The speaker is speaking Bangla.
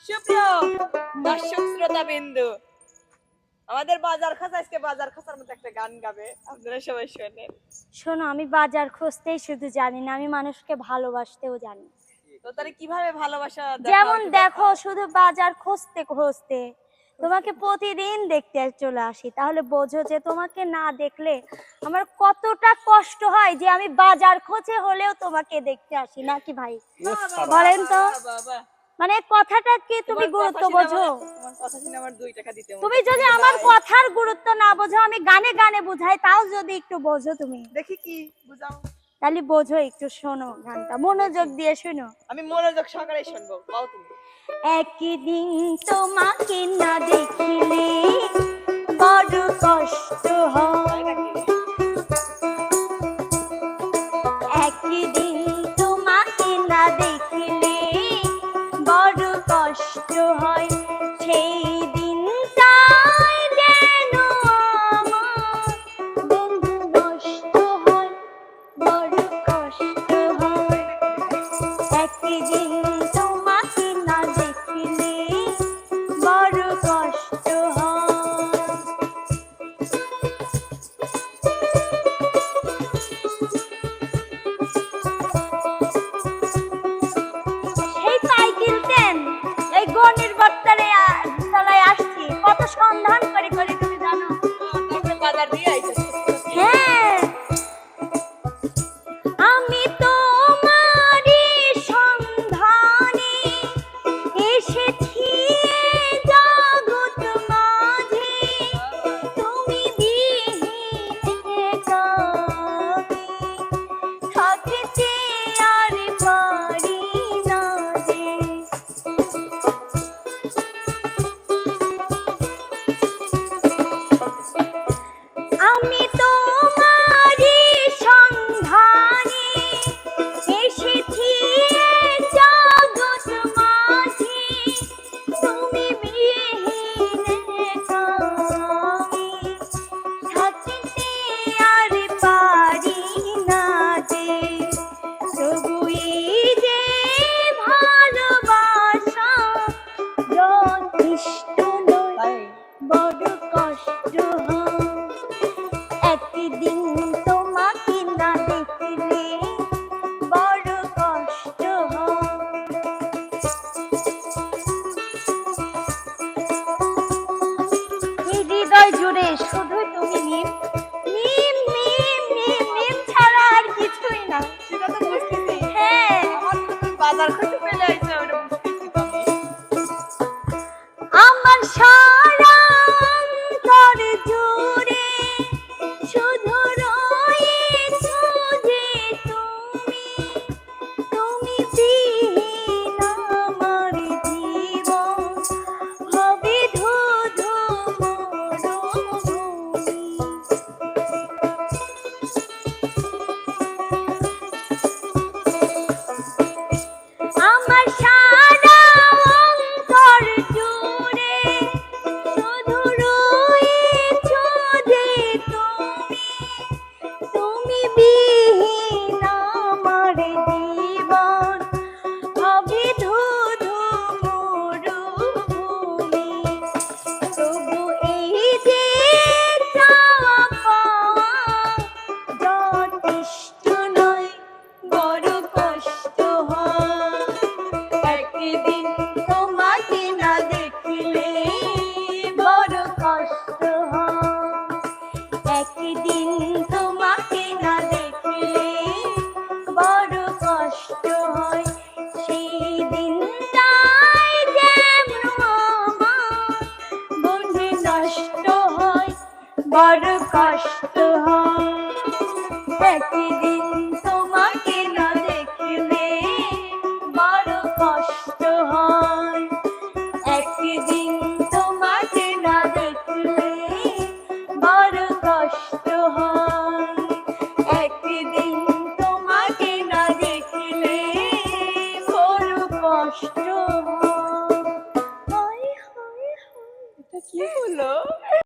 সুপ্রিয় দর্শক শ্রোতা বিন্দু, আমাদের বাজার খোঁজ আজকে বাজার খোঁজার মতো একটা গান গাবে, আপনারা সবাই শোনেন। শোনো, আমি বাজার খুঁজতেই শুধু জানি না, আমি মানুষকে ভালোবাসতেও জানি। তো তাহলে কিভাবে ভালোবাসা যেমন দেখো, শুধু বাজার খুঁজতে খুঁজতে তোমাকে প্রতিদিন দেখতে চলে আসি, তাহলে বোঝো যে তোমাকে না দেখলে আমার কতটা কষ্ট হয়, যে আমি বাজার খোঁজে হলেও তোমাকে দেখতে আসি, নাকি ভাই? বলেন তো, মানে কথাটা কি তুমি গুরুত্ব বোঝো? তুমি যদি আমার কথার গুরুত্ব না বোঝো, আমি গানে গানে বুঝাই, তাও যদি একটু বোঝো তুমি, দেখি কি বুঝাও, তাহলে বোঝো, একটু শোনো গানটা, মনোযোগ দিয়ে শোনো। আমি মনোযোগ সহকারে শুনবো, গাও তুমি। একদিন তোমাকে না দেখিলে বড় কষ্ট হয়, একদিন তোমাকে না দেখিলে বড় কষ্ট হয়, সেই দিনটাই যেন আমার বন্ধু নষ্ট হয়, বড় কষ্ট হয়, একদিন তোমাকে না দেখিলে বড় কষ্ট হয়। সেই সাইকেল ট্রেন, এই গণির বর্তারে তলায় আসছি, কত সন্ধান করে করে, তুমি জানো? বাজার দিয়ে আইতেছি। হ্যাঁ, আমি তোমারই সন্ধানে এসেছি জগৎ মাঝে, তুমি বিহীন কামে থাকিতে আর পারি না যে। আমি তোমারই সন্ধানে এসেছি জগৎ মাঝে, তুমি বিহীন কামে থাকিতে আর পারি না যে। তবু এই যে ভালোবাসা যথেষ্ট নয়, বড় কষ্ট হয়, একদিন তোমাকে না দেখলে বড় কষ্ট হয়। এই হৃদয় জুড়ে শুধু তুমি, নিম নিম নিম নিম নিম ছাড়া আর কিছুই না। সেটা তো বুঝতেছি, হ্যাঁ, আমার তো তুমি বাজার খুঁজে ফেলে আইছো, ওটা বুঝতেছি তো আমি। আমার সারা অন্তর জুড়ে শুধু রয়েছো যে তুমি, তুমি বিহীন আমার জীবন হবে ধুধু মরুভূমি। আমার সারা অন্তর জুড়ে শুধু রয়েছো যে তুমি, তুমি বিহীন আমার জীবন হবে ধুধু মরুভূমি। তবু এই যে চাওয়া পাওয়া যথেষ্ট নয়, বড় কষ্ট হয়, একদিন তোমাকে না দেখলে বড় কষ্ট হয়, একদিন তোমাকে না দেখলে বড় কষ্ট হয়, সেই দিনটাই যেন আমার বন্ধু নষ্ট হয়, বড় কষ্ট